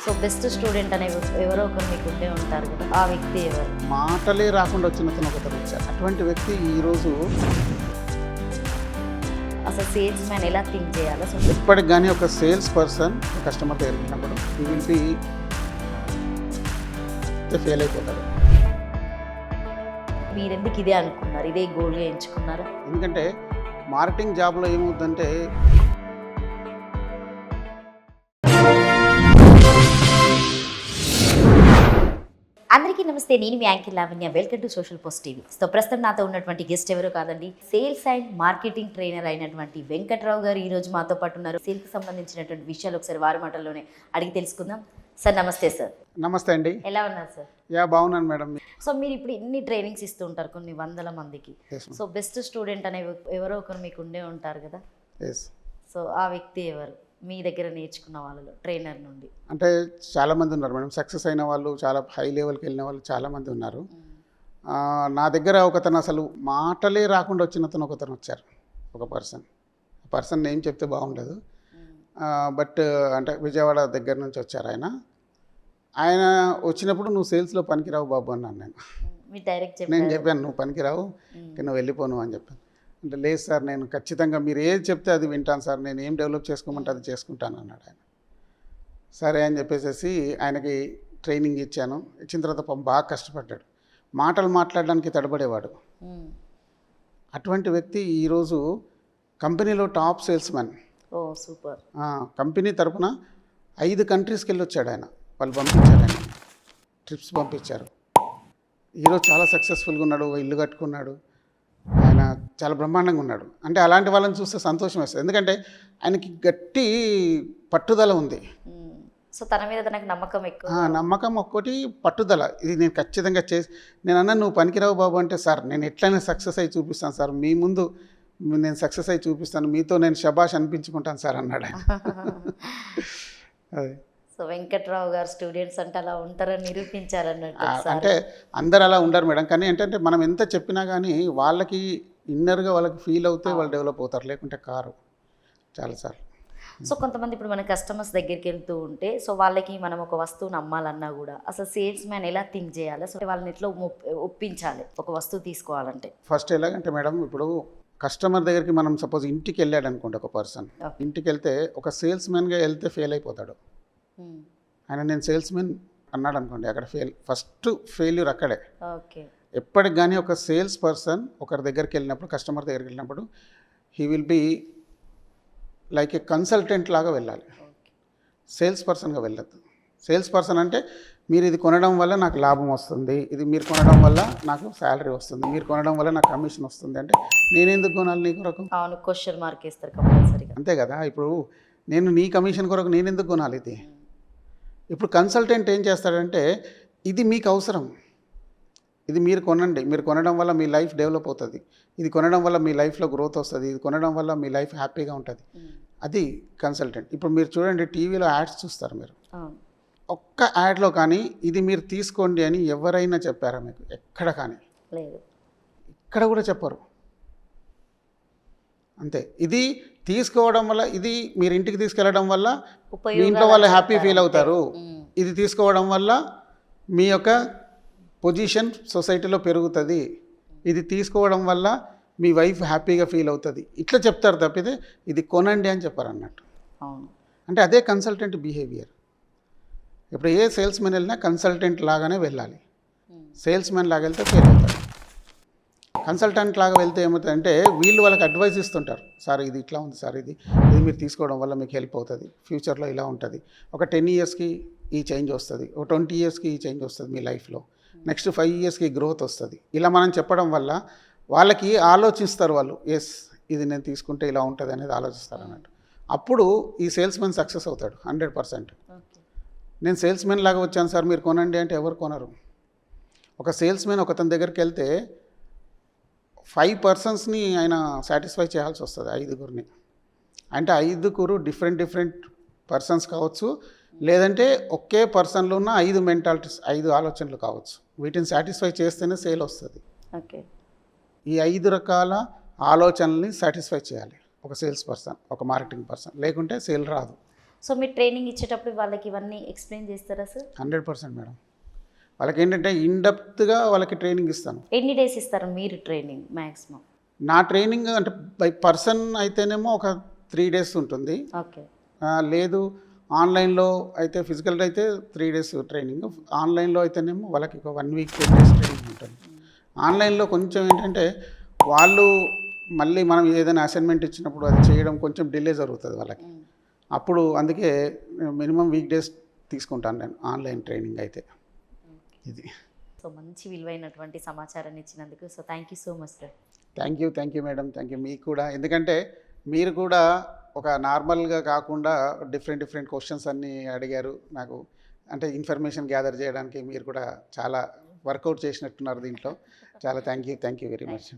So best student అనే ఎవరో ఒకరు మీకు ఉండే ఉంటారు కదా, ఆ వ్యక్తి ఎవరు? మాటలే రాకుండా వచ్చిన ఒకతను వచ్చారు. అటువంటి వ్యక్తి ఈరోజు అసలు సేల్స్ మ్యాన్ ఎలా థింక్ చేయాలో సో ఇప్పటికి కానీ ఒక సేల్స్ పర్సన్ కస్టమర్ దగ్గర వెళ్ళినప్పుడు ఈ విల్ బి ఫెయిల్ అయిపోతాడు. మీరు ఎందుకు ఇదే అనుకున్నారు, ఇదే గోల్గా ఎంచుకున్నారు? ఎందుకంటే మార్కెటింగ్ జాబ్లో ఏమవుతుందంటే అందరికీ నమస్తే, నేను మీ anchor Lavanya. Welcome to social post TV. So ప్రస్తుతం నాతో ఉన్నటువంటి గెస్ట్ ఎవరో కాదండి, సేల్స్ అండ్ మార్కెటింగ్ ట్రైనర్ అయినటువంటి వెంకట్రావు గారు ఈరోజు మాతో పాటు ఉన్నారు. సేల్కి సంబంధించినటువంటి విషయాలు ఒకసారి వారి మాటల్లోనే అడిగి తెలుసుకుందాం. సార్ నమస్తే. సార్ నమస్తే అండి. ఎలా ఉన్నారు సార్? బాగున్నాను మేడం. సో మీరు ఇప్పుడు ఇన్ని ట్రైనింగ్స్ ఇస్తూ ఉంటారు కొన్ని వందల మందికి. Yes, ma'am. So best student అనే ఎవరో ఒకరు మీకు ఉండే ఉంటారు కదా, Yes. సో ఆ వ్యక్తి ఎవరు మీ దగ్గర నేర్చుకున్న వాళ్ళలో ట్రైనర్ నుండి? అంటే చాలామంది ఉన్నారు మేడం. సక్సెస్ అయిన వాళ్ళు, చాలా హై లెవెల్కి వెళ్ళిన వాళ్ళు చాలామంది ఉన్నారు. నా దగ్గర ఒకతను అసలు మాటలే రాకుండా వచ్చినతను ఒకతను వచ్చారు. ఒక పర్సన్ నేమ్ చెప్తే బాగుండదు, బట్ అంటే విజయవాడ దగ్గర నుంచి వచ్చారు. ఆయన వచ్చినప్పుడు నువ్వు సేల్స్లో పనికిరావు బాబు అన్నాను నేను. మీరు డైరెక్ట్ నేను చెప్పాను నువ్వు పనికిరావు, నువ్వు వెళ్ళిపోను అని చెప్పాను. అంటే లేదు సార్, నేను ఖచ్చితంగా మీరు ఏది చెప్తే అది వింటాను సార్, నేను ఏం డెవలప్ చేసుకోమంటే అది చేసుకుంటాను అన్నాడు ఆయన. సరే అని చెప్పేసి ఆయనకి ట్రైనింగ్ ఇచ్చాను. ఇచ్చిన తర్వాత పాపం బాగా కష్టపడ్డాడు. మాటలు మాట్లాడడానికి తడబడేవాడు. అటువంటి వ్యక్తి ఈరోజు కంపెనీలో టాప్ సేల్స్ మ్యాన్. ఓ సూపర్. కంపెనీ తరపున 5 కంట్రీస్కి వెళ్ళి వచ్చాడు ఆయన. వాళ్ళు పంపించారు, ఆయన ట్రిప్స్ పంపించారు. ఈరోజు చాలా సక్సెస్ఫుల్గా ఉన్నాడు, ఇల్లు కట్టుకున్నాడు, ఆయన చాలా బ్రహ్మాండంగా ఉన్నాడు. అంటే అలాంటి వాళ్ళని చూస్తే సంతోషం వేస్తుంది. ఎందుకంటే ఆయనకి గట్టి పట్టుదల ఉంది. సో తన మీద తనకు నమ్మకం ఎక్కువ. నమ్మకం ఒక్కటి, పట్టుదల. ఇది నేను ఖచ్చితంగా నేను అన్నా నువ్వు పనికిరావు బాబు అంటే, సార్ నేను ఎట్లయినా సక్సెస్ అయ్యి చూపిస్తాను సార్, మీ ముందు నేను సక్సెస్ అయ్యి చూపిస్తాను, మీతో నేను శబాష్ అనిపించుకుంటాను సార్ అన్నాడు ఆయన. అదే. సో వెంకట్రావు గారు స్టూడెంట్స్ అంటే అలా ఉంటారని నిరూపించారన్నట్టు. అంటే అందరు అలా ఉండరు మేడం, కానీ ఏంటంటే మనం ఎంత చెప్పినా కానీ వాళ్ళకి ఇన్నర్గా వాళ్ళకి ఫీల్ అవుతే వాళ్ళు డెవలప్ అవుతారు, లేకుంటే కారు చాలాసార్లు. సో కొంతమంది ఇప్పుడు మన కస్టమర్స్ దగ్గరికి వెళ్తూ ఉంటే, సో వాళ్ళకి మనం ఒక వస్తువుని అమ్మాలన్నా కూడా అసలు సేల్స్ మ్యాన్ ఎలా థింక్ చేయాలి, సో వాళ్ళని ఎట్లా ఒప్పించాలి ఒక వస్తువు తీసుకోవాలంటే? ఫస్ట్ ఎలాగంటే మేడం, ఇప్పుడు కస్టమర్ దగ్గరికి మనం సపోజ్ ఇంటికి వెళ్ళాడు అనుకోండి, ఒక పర్సన్ ఇంటికి వెళ్తే ఒక సేల్స్ మ్యాన్గా వెళ్తే ఫెయిల్ అయిపోతాడు. ఆయన నేను సేల్స్ మ్యాన్ అన్నాడు అనుకోండి, అక్కడ ఫస్ట్ ఫెయిల్యూర్ అక్కడే. ఓకే. ఎప్పటికి కానీ ఒక సేల్స్ పర్సన్ ఒకరి దగ్గరికి వెళ్ళినప్పుడు, కస్టమర్ దగ్గరికి వెళ్ళినప్పుడు he will be like a consultant లాగా వెళ్ళాలి, సేల్స్ పర్సన్గా వెళ్ళద్దు. సేల్స్ పర్సన్ అంటే మీరు ఇది కొనడం వల్ల నాకు లాభం వస్తుంది, ఇది మీరు కొనడం వల్ల నాకు శాలరీ వస్తుంది, మీరు కొనడం వల్ల నాకు కమిషన్ వస్తుంది అంటే నేను ఎందుకు కొనాలి నీ కొరకు? అవును, క్వశ్చన్ మార్క్ వేస్తారు కంపల్సరీగా. అంతే కదా. ఇప్పుడు నేను నీ కమిషన్ కొరకు నేను ఎందుకు కొనాలి ఇది? ఇప్పుడు కన్సల్టెంట్ ఏం చేస్తాడంటే ఇది మీకు అవసరం, ఇది మీరు కొనండి, మీరు కొనడం వల్ల మీ లైఫ్ డెవలప్ అవుతుంది, ఇది కొనడం వల్ల మీ లైఫ్లో గ్రోత్ వస్తుంది, ఇది కొనడం వల్ల మీ లైఫ్ హ్యాపీగా ఉంటుంది, అది కన్సల్టెంట్. ఇప్పుడు మీరు చూడండి, టీవీలో యాడ్స్ చూస్తారు మీరు, ఒక్క యాడ్లో కానీ ఇది మీరు తీసుకోండి అని ఎవరైనా చెప్పారా మీకు? ఎక్కడ కానీ లేదు, ఇక్కడ కూడా చెప్పరు. అంతే. ఇది తీసుకోవడం వల్ల, ఇది మీరు ఇంటికి తీసుకెళ్ళడం వల్ల మీ ఇంట్లో వాళ్ళు హ్యాపీ ఫీల్ అవుతారు, ఇది తీసుకోవడం వల్ల మీ యొక్క పొజిషన్ సొసైటీలో పెరుగుతుంది, ఇది తీసుకోవడం వల్ల మీ వైఫ్ హ్యాపీగా ఫీల్ అవుతుంది, ఇట్లా చెప్తారు తప్పితే ఇది కొనండి అని చెప్పారు అన్నట్టు. అంటే అదే కన్సల్టెంట్ బిహేవియర్. ఇప్పుడు ఏ సేల్స్ మ్యాన్ వెళ్ళినా కన్సల్టెంట్ లాగానే వెళ్ళాలి. సేల్స్ మ్యాన్ లాగా వెళ్తే ఫెయిల్ అవుతారు. కన్సల్టెంట్ లాగా వెళ్తే ఏమవుతుందంటే వీళ్ళు వాళ్ళకి అడ్వైస్ ఇస్తుంటారు, సార్ ఇది ఇట్లా ఉంది సార్, ఇది మీరు తీసుకోవడం వల్ల మీకు హెల్ప్ అవుతుంది, ఫ్యూచర్లో ఇలా ఉంటుంది, ఒక 10 ఇయర్స్కి ఈ చేంజ్ వస్తుంది, ఒక 20 ఇయర్స్కి ఈ చేంజ్ వస్తుంది మీ లైఫ్లో, నెక్స్ట్ 5 ఇయర్స్కి గ్రోత్ వస్తుంది. ఇలా మనం చెప్పడం వల్ల వాళ్ళకి ఆలోచిస్తారు, వాళ్ళు ఎస్ ఇది నేను తీసుకుంటే ఇలా ఉంటుంది అనేది ఆలోచిస్తారు అన్నట్టు. అప్పుడు ఈ సేల్స్ మ్యాన్ సక్సెస్ అవుతాడు 100%. నేను సేల్స్ మ్యాన్ లాగా వచ్చాను సార్ మీరు కొనండి అంటే ఎవరు కొనరు. ఒక సేల్స్ మ్యాన్ ఒకతని దగ్గరికి వెళ్తే 5 పర్సన్స్ని ఆయన సాటిస్ఫై చేయాల్సి వస్తుంది, 5గురిని. అంటే 5గురు డిఫరెంట్ పర్సన్స్ కావచ్చు, లేదంటే ఒకే పర్సన్లో ఉన్న 5 మెంటాలిటీస్, 5 ఆలోచనలు కావచ్చు. వీటిని సాటిస్ఫై చేస్తేనే సేల్ వస్తుంది. ఓకే. ఈ 5 రకాల ఆలోచనల్ని సాటిస్ఫై చేయాలి ఒక సేల్స్ పర్సన్, ఒక మార్కెటింగ్ పర్సన్, లేకుంటే సేల్ రాదు. సో మీరు ట్రైనింగ్ ఇచ్చేటప్పుడు వాళ్ళకి ఇవన్నీ ఎక్స్ప్లెయిన్ చేస్తారా సార్? 100% మేడం. వాళ్ళకి ఏంటంటే ఇన్డెప్త్గా వాళ్ళకి ట్రైనింగ్ ఇస్తాను. ఎన్ని డేస్ ఇస్తారు మీరు ట్రైనింగ్ మ్యాక్సిమం? నా ట్రైనింగ్ అంటే బై పర్సన్ అయితేనేమో ఒక 3 days ఉంటుంది. ఓకే. లేదు ఆన్లైన్లో అయితే ఫిజికల్ అయితే 3 days ట్రైనింగ్, ఆన్లైన్లో అయితేనేమో వాళ్ళకి ఒక 1 week 10 days ట్రైనింగ్ ఉంటుంది. ఆన్లైన్లో కొంచెం ఏంటంటే వాళ్ళు మళ్ళీ మనం ఏదైనా అసైన్మెంట్ ఇచ్చినప్పుడు అది చేయడం కొంచెం డిలే జరుగుతుంది వాళ్ళకి. అప్పుడు అందుకే మినిమం వీక్ డేస్ తీసుకుంటాను నేను ఆన్లైన్ ట్రైనింగ్ అయితే. ఇది. సో మంచి విలువైనటువంటి సమాచారాన్ని ఇచ్చినందుకు so thank you so much sir. Thank you madam, thank you మీకు కూడా. ఎందుకంటే మీరు కూడా ఒక నార్మల్గా కాకుండా డిఫరెంట్ క్వశ్చన్స్ అన్నీ అడిగారు నాకు. అంటే ఇన్ఫర్మేషన్ గ్యాదర్ చేయడానికి మీరు కూడా చాలా వర్కౌట్ చేసినట్టున్నారు దీంట్లో. చాలా థ్యాంక్ యూ వెరీ మచ్.